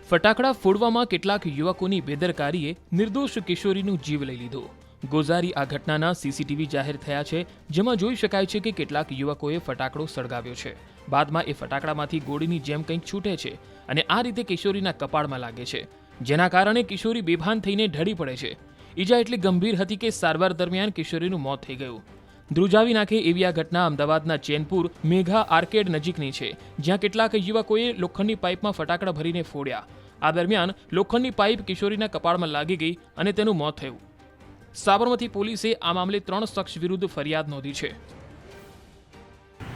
ફટાકડા ફોડવામાં કેટલાક યુવકોની બેદરકારીએ નિર્દોષ કિશોરીનું જીવ લઈ લીધો। ગોઝારી આ ઘટનાના સીસીટીવી જાહેર થયા છે, જેમાં જોઈ શકાય છે કે કેટલાક યુવકોએ ફટાકડો સળગાવ્યો છે। બાદમાં એ ફટાકડામાંથી ગોળીની જેમ કંઈક છૂટે છે અને આ રીતે કિશોરીના કપાળમાં લાગે છે, જેના કારણે કિશોરી બેભાન થઈને ઢળી પડે છે। ઈજા એટલી ગંભીર હતી કે સારવાર દરમિયાન કિશોરીનું મોત થઈ ગયું। ધ્રુજાવી નાખે એવી આ ઘટના અમદાવાદના ચેનપુર મેઘા આર્કેડ નજીકની છે, જ્યાં કેટલાક યુવકોએ લોખંડની પાઇપમાં ફટાકડા ભરીને ફોડ્યા। આ દરમિયાન લોખંડની પાઇપ કિશોરીના કપાળમાં લાગી ગઈ અને તેનું મોત થયું। સાબરમતી પોલીસે આ મામલે 3 શખ્સ વિરુદ્ધ ફરિયાદ નોંધી છે।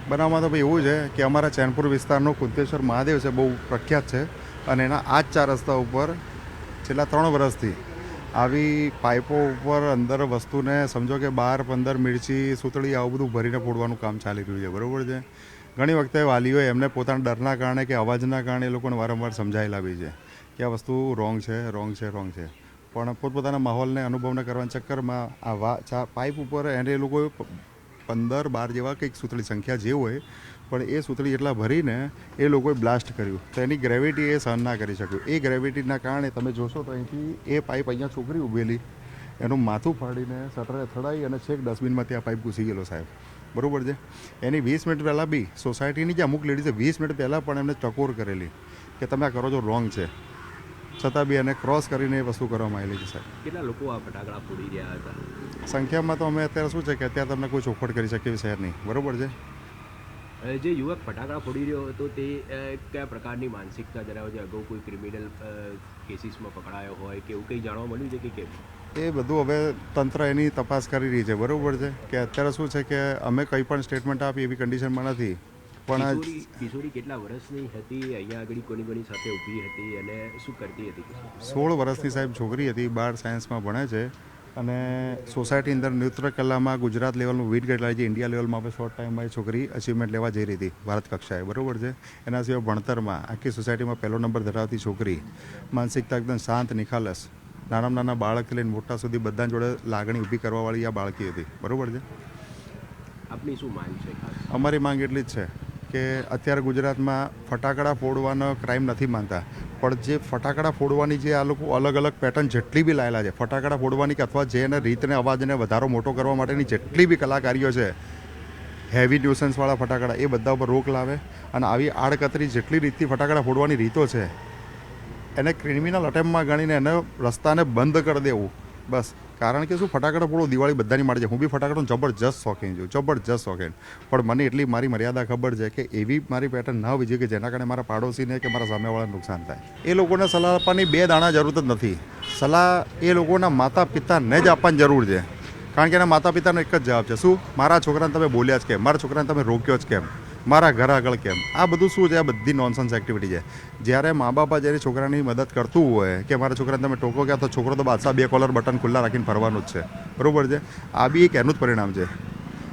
બનાવમાં તો ભાઈ એવું છે કે અમારા ચેનપુર વિસ્તારનો કુંતેશ્વર મહાદેવ છે, બહુ પ્રખ્યાત છે અને એના આ જ 4 રસ્તા ઉપર છેલ્લા 3 વર્ષથી આવી પાઇપો ઉપર અંદર વસ્તુને સમજો કે 12-15 મિર્ચી સૂતળી આવું બધું ભરીને ફોડવાનું કામ ચાલી રહ્યું છે, બરાબર છે। ઘણી વખતે વાલીઓએ એમને પોતાના ડરના કારણે કે અવાજના કારણે એ લોકોને વારંવાર સમજાયેલા બી છે કે આ વસ્તુ રોંગ છે પણ પોતપોતાના માહોલને અનુભવને કરવાના ચક્કરમાં આ પાઇપ ઉપર એને એ લોકોએ 15-12 જેવા કંઈક સૂતળી સંખ્યા જે હોય પણ એ સૂતળી એટલા ભરીને એ લોકોએ બ્લાસ્ટ કર્યું, તો એની ગ્રેવિટી એ સહન ના કરી શક્યું। એ ગ્રેવિટીના કારણે તમે જોશો તો અહીંથી એ પાઇપ અહીંયા છોકરી ઊભેલી એનું માથું ફાડીને શટરે અથડાઈ અને છેક ડસ્ટબિનમાંથી આ પાઇપ ઘૂસી ગયેલો સાહેબ, બરાબર છે। એની 20 મિનિટ પહેલાં બી સોસાયટીની જે અમુક લેડીઝે 20 મિનિટ પહેલાં પણ એમને ટકોર કરેલી કે તમે આ કરો છો રોંગ છે, છતાં બી એને ક્રોસ કરીને એ વસ્તુ કરવામાં આવેલી છે સાહેબ। કેટલા લોકો આ ફટાકડા ફોડી રહ્યા હતા? સંખ્યામાં તો અમે અત્યારે શું છે કે અત્યારે તમને કોઈ ચોખવટ કરી શકીએ શહેર નહીં, બરાબર છે। જે યુવક ફટાકડા ફોડી રહ્યો હતો તે કયા પ્રકારની માનસિકતા ધરાવે છે? અગાઉ કોઈ ક્રિમિનલ કેસીસમાં પકડાયો હોય કે એવું કંઈ જાણવા મળ્યું છે કે કેમ? એ બધું હવે તંત્ર એની તપાસ કરી રહી છે, બરાબર છે કે અત્યારે શું છે કે અમે કંઈ પણ સ્ટેટમેન્ટ આપી એવી કન્ડિશનમાં નથી। પણ કિશોરી કેટલા વર્ષની હતી? અહીંયા આગળ કોની સાથે ઊભી હતી અને શું કરતી હતી? 16 વર્ષની સાહેબ છોકરી હતી, 12 સાયન્સમાં ભણે છે અને સોસાયટી અંદર નૃત્ય કલામાં ગુજરાત લેવલનું વીટ ગેટ લાવી છે, ઇન્ડિયા લેવલમાં આપણે શોર્ટ ટાઈમમાં એ છોકરી અચીવમેન્ટ લેવા જઈ રહી હતી ભારત કક્ષાએ, બરાબર છે। એના સિવાય ભણતરમાં આખી સોસાયટીમાં 1લો નંબર ધરાવતી છોકરી, માનસિકતા એકદમ શાંત નિખાલસ, નાના બાળકથી લઈને મોટા સુધી બધા જોડે લાગણી ઊભી કરવાવાળી આ બાળકી હતી, બરાબર છે। આપની શું માંગ છે? અમારી માંગ એટલી જ છે કે અત્યારે ગુજરાતમાં ફટાકડા ફોડવાનો ક્રાઇમ નથી માનતા, પણ જે ફટાકડા ફોડવાની જે આ લોકો અલગ અલગ પેટર્ન જેટલી બી લાયેલા છે ફટાકડા ફોડવાની કે અથવા જે એને રીતને અવાજને વધારો મોટો કરવા માટેની જેટલી બી કલાકારીઓ છે, હેવી ન્યુસન્સવાળા ફટાકડા, એ બધા ઉપર રોક લાવે અને આવી આડકતરી જેટલી રીતથી ફટાકડા ફોડવાની રીતો છે એને ક્રિમિનલ અટેમ્પમાં ગણીને એને રસ્તાને બંધ કરી દેવું બસ। કારણ કે શું ફટાકડા ફોડો દિવાળી બધાની માટે છે, હું બી ફટાકડાનો જબરજસ્ત શોખીન છું, જબરજસ્ત શોખીન, પણ મને એટલી મારી મર્યાદા ખબર છે કે એવી મારી પેટર્ન ના હોવી જોઈએ કે જેના કારણે મારા પાડોશીને કે મારા સામેવાળાને નુકસાન થાય। એ લોકોને સલાહ આપવાની 2 દાણા જરૂર જ નથી, સલાહ એ લોકોના માતા પિતાને જ આપવાની જરૂર છે, કારણ કે એના માતા પિતાનો એક જ જવાબ છે, શું મારા છોકરાને તમે બોલ્યા જ કેમ, મારા છોકરાને તમે રોક્યો જ કેમ, મારા ઘર આગળ કેમ? આ બધું શું છે? આ બધી નોનસેન્સ એક્ટિવિટી છે। જ્યારે મા બાપ જ્યારે છોકરાની મદદ કરતું હોય કે મારા છોકરાને તમે ટોકો ગયા તો છોકરો તો બાદશાહ 2 કોલર બટન ખુલ્લા રાખીને ફરવાનું જ છે, બરાબર છે। આ બી એક એનું જ પરિણામ છે।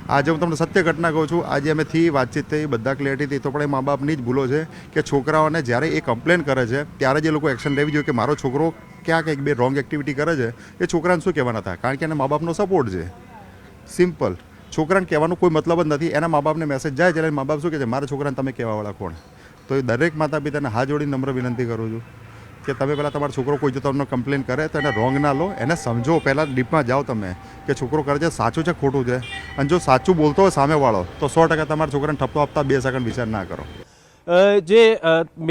આજે હું તમને સત્ય ઘટના કહું છું, આજે અમે વાતચીત થઈ, બધા ક્લેરિટી થઈ, તો પણ એ મા બાપની જ ભૂલો છે કે છોકરાઓને જ્યારે એ કમ્પ્લેન કરે છે ત્યારે જે લોકો એક્શન લેવી જોઈએ કે મારો છોકરો ક્યાંક એક બે રોંગ એક્ટિવિટી કરે છે, એ છોકરાને શું કહેવાના હતા? કારણ કે એને મા બાપનો સપોર્ટ છે, સિમ્પલ। છોકરાને કહેવાનો કોઈ મતલબ જ નથી, એના મા બાપને મેસેજ જાય ત્યારે મા બાપ શું કહે છે, મારા છોકરાને તમે કહેવાવાળા કોણ? તો એ દરેક માતા પિતાને હાથ જોડી નમ્ર વિનંતી કરું છું કે તમે પહેલાં તમારો છોકરો કોઈ જો તમને કમ્પ્લેન કરે તો એને રોંગ ના લો, એને સમજો, પહેલાં ડીપમાં જાઓ તમે કે છોકરો કરે છે સાચું છે ખોટું છે, અને જો સાચું બોલતો હોય સામેવાળો તો 100% તમારા છોકરાને ઠપકો આપતા 2 સેકન્ડ વિચાર ના કરો। જે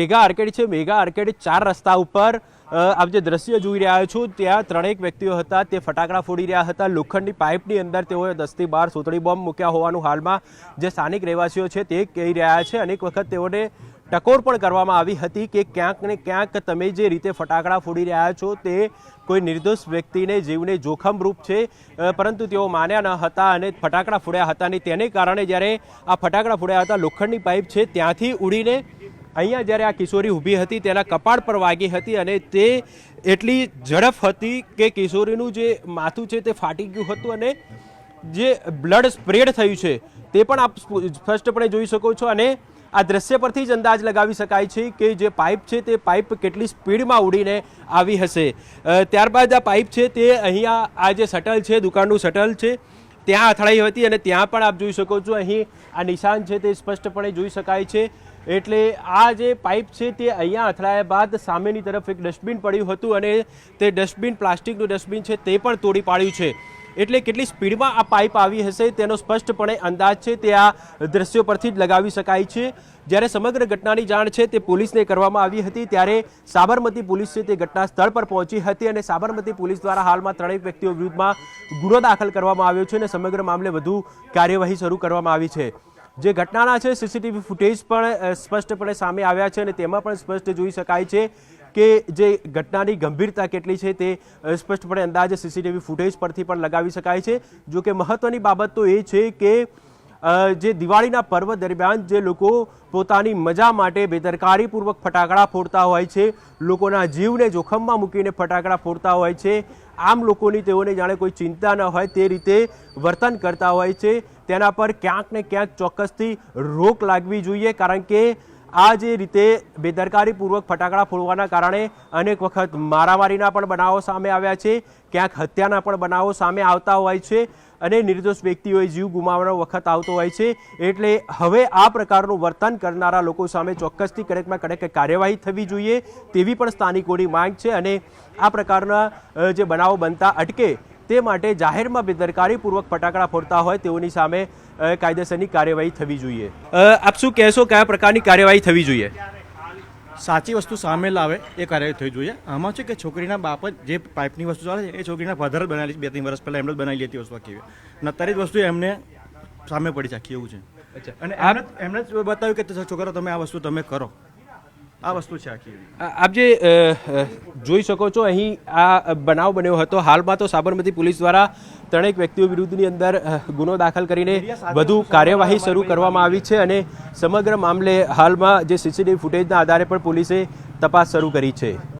મેગા આર્કેડ છે, મેગા આર્કેડ 4 રસ્તા ઉપર આપ જે દ્રશ્ય જોઈ રહ્યા છો ત્યાં 3 વ્યક્તિઓ હતા, તે ફટાકડા ફોડી રહ્યા હતા। લોખંડની પાઇપની અંદર તેઓએ 10 થી 12 સૂતળી બોમ્બ મૂક્યા હોવાનું હાલમાં જે સ્થાનિક રહેવાસીઓ છે તે કહી રહ્યા છે। અનેક વખત તેઓને ટકોર પણ કરવામાં આવી હતી કે ક્યાંક ને ક્યાંક તમે જે રીતે ફટાકડા ફોડી રહ્યા છો તે કોઈ નિર્દોષ વ્યક્તિને જીવને જોખમરૂપ છે, પરંતુ તેઓ માન્યા ન હતા અને ફટાકડા ફોડ્યા હતા અને તેને કારણે જ્યારે આ ફટાકડા ફોડ્યા હતા લોખંડની પાઇપ છે ત્યાંથી ઉડીને અહીંયા જ્યારે આ કિશોરી ઊભી હતી તેના કપાળ પર વાગી હતી અને તે એટલી ઝડપ હતી કે કિશોરીનું જે માથું છે તે ફાટી ગયું હતું અને જે બ્લડ સ્પ્રેડ થયું છે તે પણ આપ સ્પષ્ટપણે જોઈ શકો છો। અને આ દ્રશ્ય પરથી જ અંદાજ લગાવી શકાય છે કે જે પાઇપ છે તે પાઇપ કેટલી સ્પીડમાં ઉડીને આવી હશે। ત્યારબાદ આ પાઇપ છે તે અહીંયા આ જે શટલ છે, દુકાનનું શટલ છે, ત્યાં અથડાઈ હતી અને ત્યાં પણ આપ જોઈ શકો છો અહીં આ નિશાન છે તે સ્પષ્ટપણે જોઈ શકાય છે। એટલે આ જે પાઇપ છે તે અહીંયા અથડાયા બાદ સામેની તરફ એક ડસ્ટબિન પડ્યું હતું અને તે ડસ્ટબિન પ્લાસ્ટિકનું ડસ્ટબિન છે તે પણ તોડી પાડ્યું છે. એટલે કેટલી સ્પીડમાં આ પાઇપ આવી હશે તેનો સ્પષ્ટપણે અંદાજ છે તે આ દ્રશ્યો પરથી જ લગાવી શકાય છે. જ્યારે સમગ્ર ઘટનાની જાણ છે તે પોલીસને કરવામાં આવી હતી ત્યારે સાબરમતી પોલીસ છે તે ઘટના સ્થળ પર પહોંચી હતી અને સાબરમતી પોલીસ દ્વારા હાલમાં 3 વ્યક્તિઓ વિરુદ્ધમાં ગુનો દાખલ કરવામાં આવ્યો છે અને સમગ્ર મામલે વધુ કાર્યવાહી શરૂ કરવામાં આવી છે. જે ઘટનાના છે સીસીટીવી ફૂટેજ પણ સ્પષ્ટપણે સામે આવ્યા છે અને તેમાં પણ સ્પષ્ટ જોઈ શકાય છે કે જે ઘટનાની ગંભીરતા કેટલી છે તે સ્પષ્ટપણે અંદાજે સીસીટીવી ફૂટેજ પરથી પણ લગાવી શકાય છે. જો કે મહત્વની બાબત તો એ છે કે જે દિવાળીના પર્વ દરમિયાન જે લોકો પોતાની મજા માટે બેદરકારીપૂર્વક ફટાકડા ફોડતા હોય છે, લોકોના જીવને જોખમમાં મૂકીને ફટાકડા ફોડતા હોય છે, આમ લોકોની તેઓને જાણે કોઈ ચિંતા ન હોય તે રીતે વર્તન કરતા હોય છે, તેના પર ક્યાંક ને ક્યાંક ચોક્કસથી રોક લાગવી જોઈએ. કારણ કે આ જે રીતે બેદરકારીપૂર્વક ફટાકડા ફોડવાના કારણે અનેક વખત મારામારીના પણ બનાવો સામે આવ્યા છે, ક્યાંક હત્યાના પણ બનાવો સામે આવતા હોય છે અને નિર્દોષ વ્યક્તિઓએ જીવ ગુમાવવાનો વખત આવતો હોય છે. એટલે હવે આ પ્રકારનું વર્તન કરનારા લોકો સામે ચોક્કસથી કડકમાં કડક કાર્યવાહી થવી જોઈએ તેવી પણ સ્થાનિકોની માંગ છે અને આ પ્રકારના જે બનાવો બનતા અટકે તે માટે જાહેરમાં બેદરકારીપૂર્વક ફટાકડા ફોડતા હોય તેઓની સામે કાયદેસરની કાર્યવાહી થવી જોઈએ. આપ શું કહેશો, કયા પ્રકારની કાર્યવાહી થવી જોઈએ? સાચી વસ્તુ સામે લાવે એ કાર્યવાહી થવી જોઈએ. આમાં છે કે છોકરીના બાપ જ જે પાઇપની વસ્તુ ચાલે છે એ છોકરીના ફાધર જ બનાવેલી 2-3 વર્ષ પહેલાં એમણે જ બનાવી હતી વસ્તુ આખી અને અત્યારે જ વસ્તુ એમને સામે પડી છે આખી એવું છે. અને એમણે જ બતાવ્યું કે છોકરો તમે આ વસ્તુ તમે કરો, આ વસ્તુ છે આખી. આપ જે જોઈ શકો છો અહીં આ બનાવ બન્યો હતો. હાલમાં તો સાબરમતી પોલીસ દ્વારા 3 વ્યક્તિઓ વિરુદ્ધની અંદર ગુનો દાખલ કરીને વધુ કાર્યવાહી શરૂ કરવામાં આવી છે અને સમગ્ર મામલે હાલમાં જે સીસીટીવી ફૂટેજના આધારે પણ પોલીસે તપાસ શરૂ કરી છે.